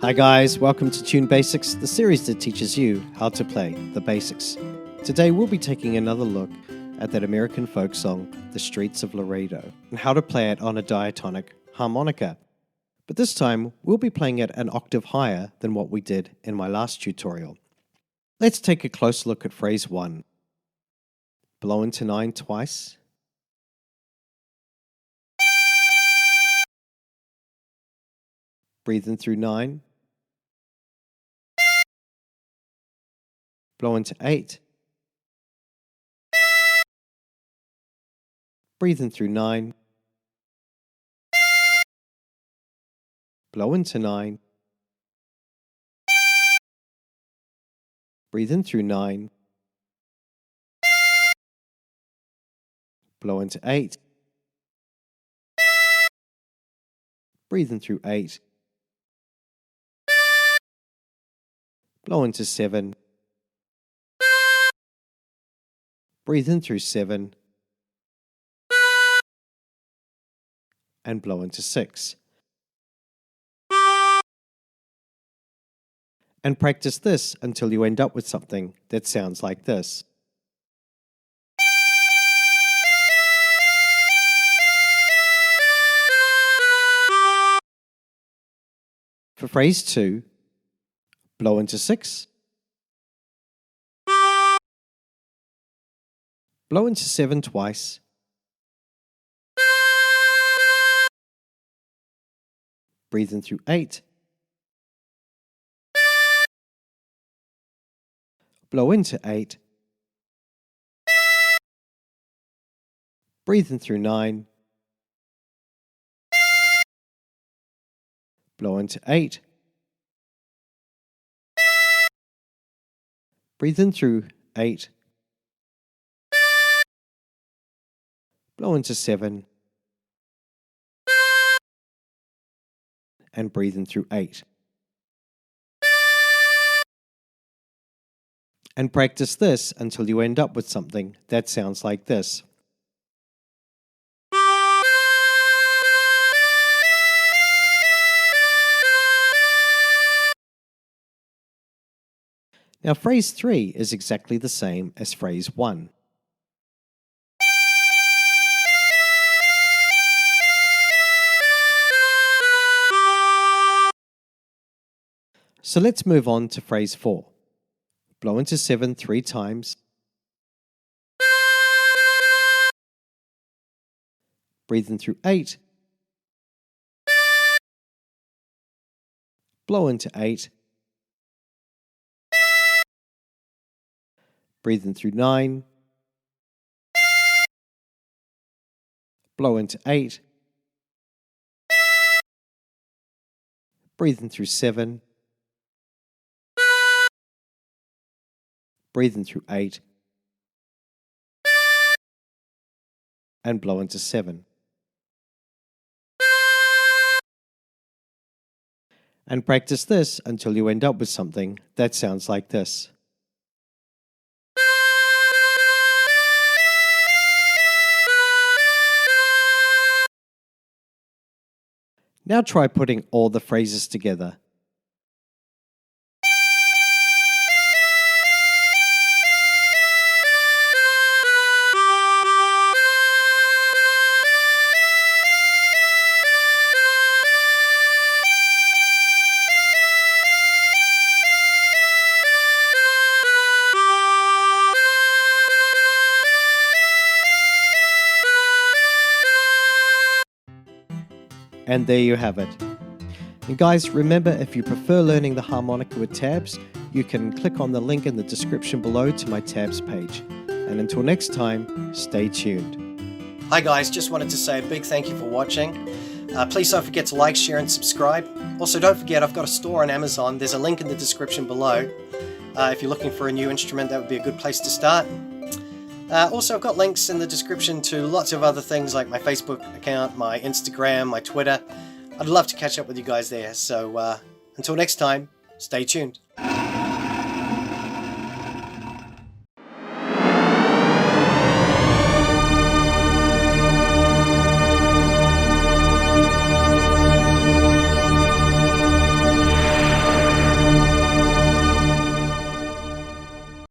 Hi guys, welcome to Tune Basics, the series that teaches you how to play the basics. Today we'll be taking another look at that American folk song, The Streets of Laredo, and how to play it on a diatonic harmonica. But this time we'll be playing it an octave higher than what we did in my last tutorial. Let's take a close look at phrase 1. Blow into 9 twice. Breathe in through 9. Blow into 8. Breathe in through 9. Blow into 9. Breathe in through 9. Blow into 8. Breathe in through 8. Blow into 7. Breathe in through 7. And blow into 6. And practice this until you end up with something that sounds like this. For phrase 2, blow into 6. Blow into 7 twice. Breathe in through 8. Blow into 8. Breathe in through 9. Blow into 8. Breathe in through 8. Blow into 7. And breathe in through 8. And practice this until you end up with something that sounds like this. Now phrase 3 is exactly the same as phrase 1. So let's move on to phrase 4. Blow into 7 3 times. Breathe in through 8. Blow into 8. Breathe in through 9. Blow into 8. Breathe in through 7. Breathe in through 8. And blow into 7. And practice this until you end up with something that sounds like this. Now try putting all the phrases together. And there you have it. And guys, remember, if you prefer learning the harmonica with tabs, you can click on the link in the description below to my tabs page. And until next time, stay tuned. Hi guys, just wanted to say a big thank you for watching. Please don't forget to like, share and subscribe. Also don't forget, I've got a store on Amazon. There's a link in the description below. If you're looking for a new instrument, that would be a good place to start. Also, I've got links in the description to lots of other things like my Facebook account, my Instagram, my Twitter. I'd love to catch up with you guys there. So until next time, stay tuned.